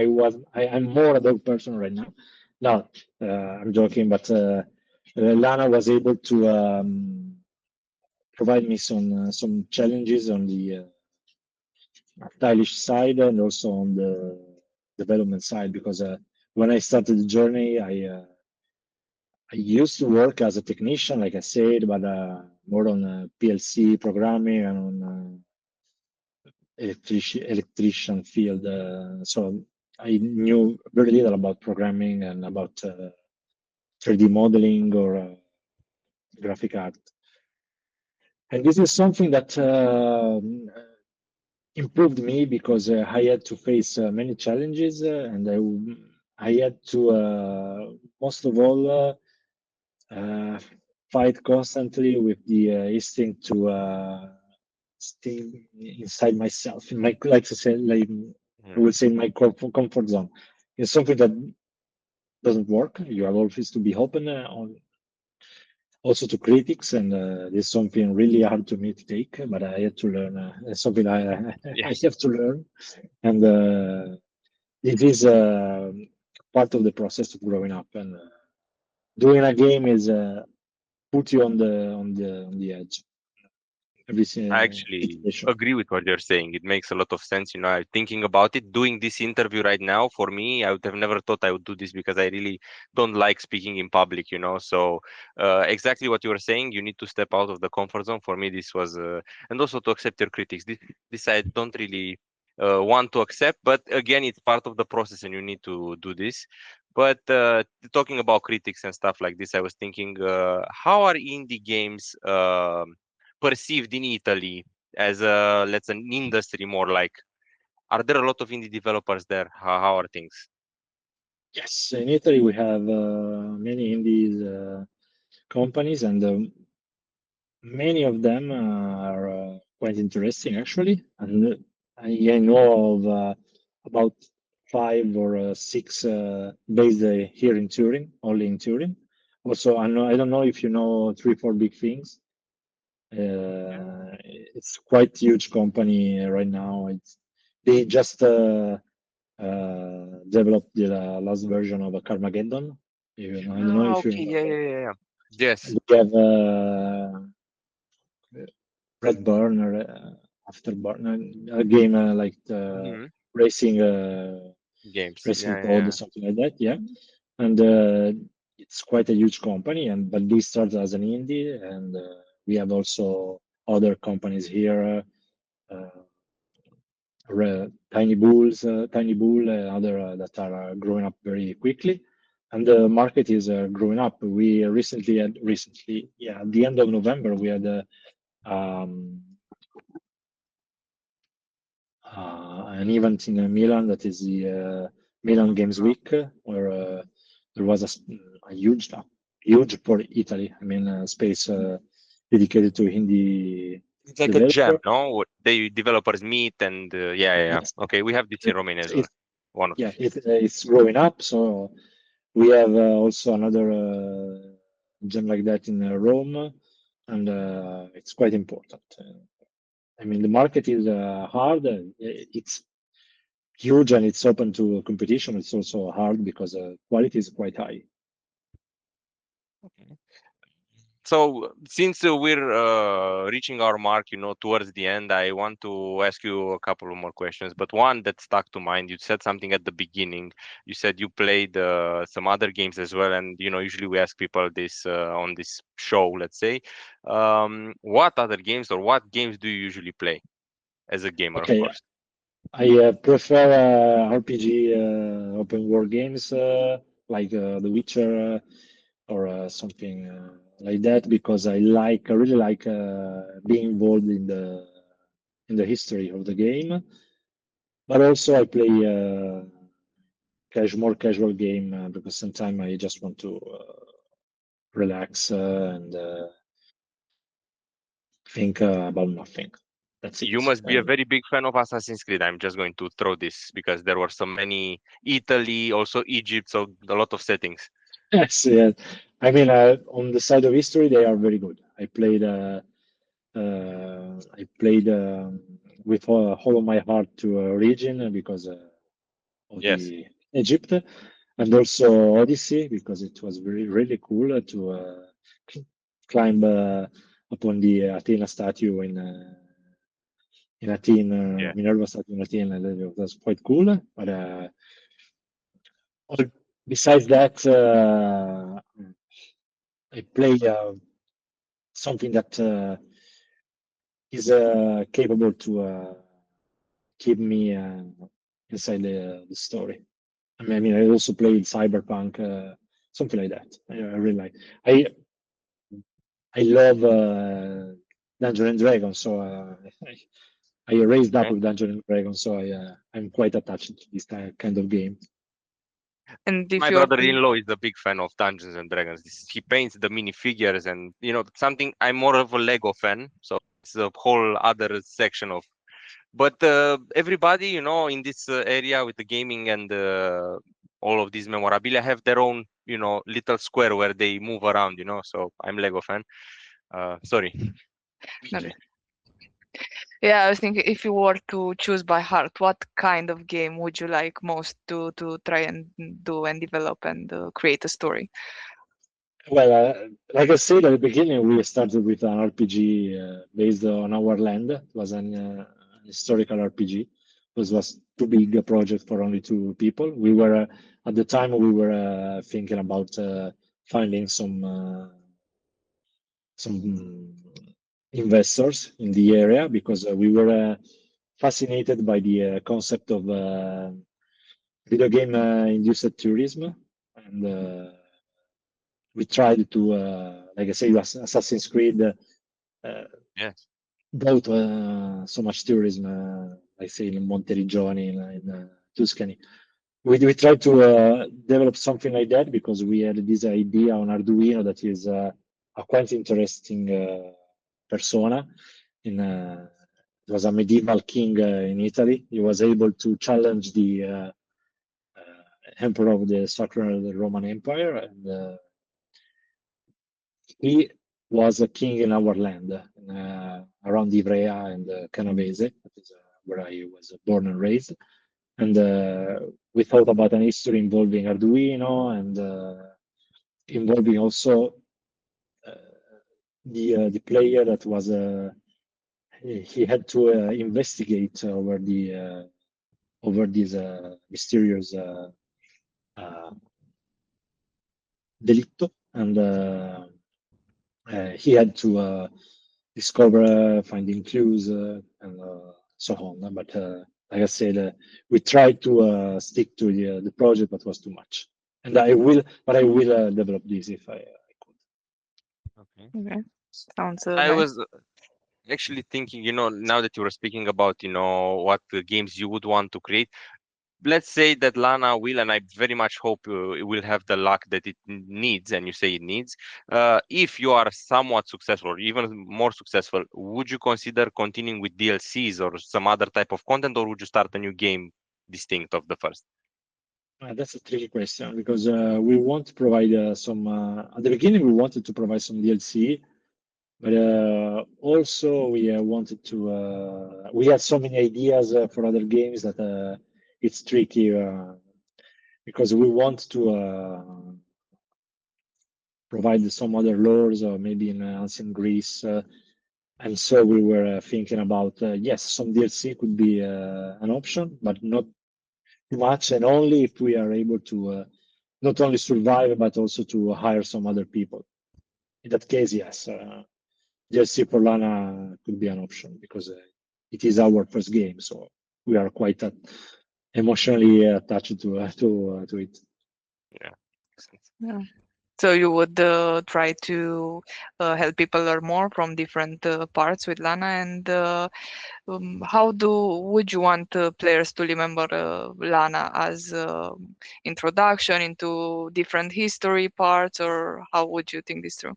I'm more a dog person right now. No, I'm joking. But Lana was able to provide me some challenges on the stylish side and also on the development side because when I started the journey, I used to work as a technician, like I said, but more on PLC programming and on electrician field. So I knew very little about programming and about 3D modeling or graphic art. And this is something that improved me because I had to face many challenges and I had to, most of all, fight constantly with the instinct to stay inside myself, in my, like I said, like I would say, in my comfort zone. It's something that doesn't work. You have always to be open on also to critics, and this is something really hard to me to take, but I had to learn. It's something Yeah. I have to learn, and it is part of the process of growing up. And doing a game is put you on the edge every I actually situation. agree with what you're saying. It makes a lot of sense. You know, I'm thinking about it. Doing this interview right now, for me, I would have never thought I would do this because I really don't like speaking in public, you know. So, exactly what you were saying, you need to step out of the comfort zone. For me, this was, and also to accept your critics. This I don't really want to accept, but again, it's part of the process and you need to do this. But talking about critics and stuff like this, I was thinking, how are indie games perceived in Italy as a, let's an industry more like? Are there a lot of indie developers there? How are things? Yes, in Italy we have many indies companies, and many of them are quite interesting actually. And I know of about five or six based here in Turin, only in Turin. Also, I don't know if you know Three Four Big Things. It's quite huge company right now. They just developed the last version of a Carmageddon. I don't know Ah, if you okay, know. yeah, yeah, yeah. Yes. They have Red Burner, Afterburner, a game like Mhm. racing, Games. racing Yeah, yeah, code or yeah. something like that. Yeah, and it's quite a huge company. And but this started as an indie, and we have also other companies here. Tiny Bull, other that are growing up very quickly, and the market is growing up. We yeah, at the end of November, we had um, an event in Milan that is the Milan Games Ah. Week, where there was a huge for Italy. I mean, space dedicated to indie It's like a jam, developer. no? What they developers meet and yeah, yeah, yeah. Yes, Okay, we have this in Romania as well. it, One of yeah, it's growing up. So we have also another gem like that in Rome, and it's quite important. I mean, the market is hard. It's huge and it's open to competition. It's also hard because quality is quite high. them. So since we're reaching our mark, you know, towards the end, I want to ask you a couple of more questions. But one that stuck to mind, you said something at the beginning. You said you played some other games as well, and you know, usually we ask people this on this show. Let's say, what other games or what games do you usually play as a gamer, of Okay, course? I prefer RPG open world games like The Witcher or something like that because I really like being involved in the history of the game. But also I play more casual game because sometimes I just want to relax and think about nothing. That's You it. must be a very big fan of Assassin's Creed. I'm just going to throw this because there were so many Italy, also Egypt, so a lot of settings. Yes, yeah. I mean, on the side of history, they are very good. I played with all of my heart to Origin because of Yes. the Egypt, and also Odyssey because it was really cool to climb upon the Athena statue in Athene, Yeah. Minerva statue in Athene. And it was quite cool. But all- besides that, I play something that is capable to keep me inside the story. I mean, I also played Cyberpunk, something like that. I really like. I I love Dungeon and Dragons, so I raised up Okay. with Dungeon and Dragons, so I'm quite attached to this kind of game. And if My you're brother-in-law is a big fan of Dungeons and Dragons. He paints the minifigures, and something. I'm more of a Lego fan, so it's a whole other section of. But everybody, in this area with the gaming and all of these memorabilia have their own, little square where they move around. So I'm Lego fan. Sorry. Okay. Yeah, I was thinking if you were to choose by heart, what kind of game would you like most to try and do and develop and create a story? Well, like I said at the beginning, we started with an RPG based on our land. It was an historical RPG. It was too big a project for only two people. We were at the time we were thinking about finding some investors in the area because we were fascinated by the concept of video game induced tourism, and we tried to, like I say, Assassin's Creed Yes. brought so much tourism, like say in Monteriggioni, in Tuscany. We tried to develop something like that because we had this idea on Arduino that is a quite interesting persona. It was a medieval king in Italy. He was able to challenge the emperor of the Sacred Roman Empire, and he was a king in our land, around Ivrea and Canavese, that is where I was born and raised. And we thought about an history involving Arduino and involving also the player that was he had to investigate over this mysterious delitto, and he had to discover finding clues and so on. But like I said, we tried to stick to the project, but was too much. And I will develop this if I could. Okay. Okay, sounds I nice. was actually thinking, now that you were speaking about, what games you would want to create. Let's say that Lana will, and I very much hope it will have the luck that it needs, and you say it needs. If you are somewhat successful, or even more successful, would you consider continuing with DLCs or some other type of content, or would you start a new game distinct of the first? That's a tricky question because we want to provide some. At the beginning, we wanted to provide some DLC, but also we wanted to. We had so many ideas for other games that it's tricky because we want to provide some other lores, or maybe in ancient Greece. And so we were thinking about yes, some DLC could be an option, but not too much, and only if we are able to not only survive but also to hire some other people. In that case, yes, DLC for Lana could be an option because it is our first game, so we are quite emotionally attached to it. Yeah, makes sense. Yeah. So you would try to help people learn more from different parts with Lana, and how would you want players to remember Lana as introduction into different history parts, or how would you think this through?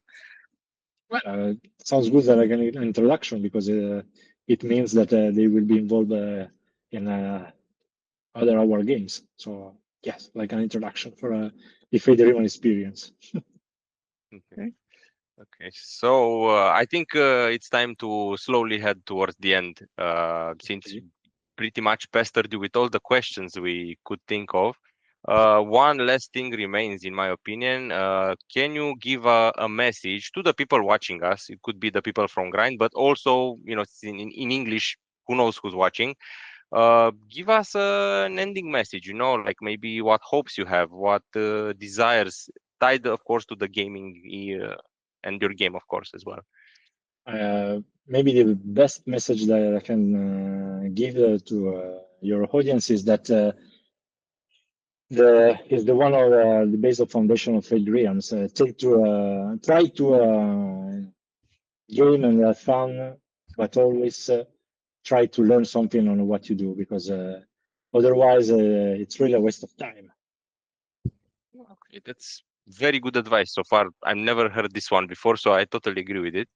Well, sounds good like an introduction because it means that they will be involved in other our games. So yes, like an introduction for the Federivan experience. Okay. Okay, so I think it's time to slowly head towards the end, since Okay. pretty much pestered you with all the questions we could think of. One last thing remains, in my opinion. Can you give a message to the people watching us? It could be the people from Grind, but also, it's in English, who knows who's watching. Give us an ending message, like maybe what hopes you have, what desires, tied, of course, to the gaming and your game, of course, as well. Maybe the best message that I can give to your audience is that the one of the basic foundation of Fate Realms. Try to game and have fun, but always try to learn something on what you do because otherwise it's really a waste of time. Okay, that's very good advice so far. I've never heard this one before, so I totally agree with it.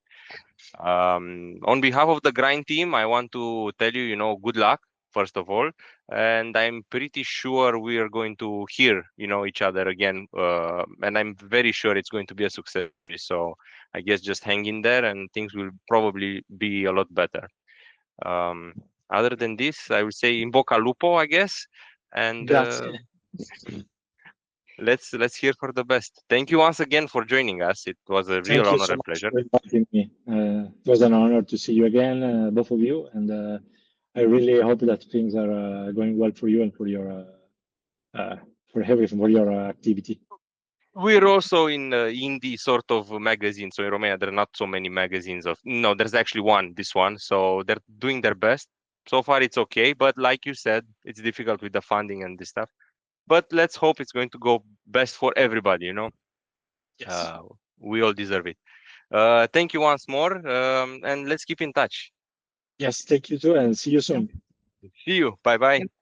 On behalf of the grind team, I want to tell you, good luck, first of all. And I'm pretty sure we are going to hear, each other again. And I'm very sure it's going to be a success. So I guess just hang in there and things will probably be a lot better. Um, Other than this, I would say in bocca al lupo, I guess. And Grazie. let's hear for the best. Thank you once again for joining us. It was a real Thank you honor so and much pleasure. for inviting me. It was an honor to see you again, both of you, and I really hope that things are going well for you and for everything, for your activity. We're also in indie sort of magazine. So in Romania, there are not so many magazines of. No, there's actually one. This one. So they're doing their best. So far, it's okay. But like you said, it's difficult with the funding and this stuff. But let's hope it's going to go best for everybody. Yes. We all deserve it. Thank you once more, and let's keep in touch. Yes, thank you too, and see you soon. See you. Bye bye.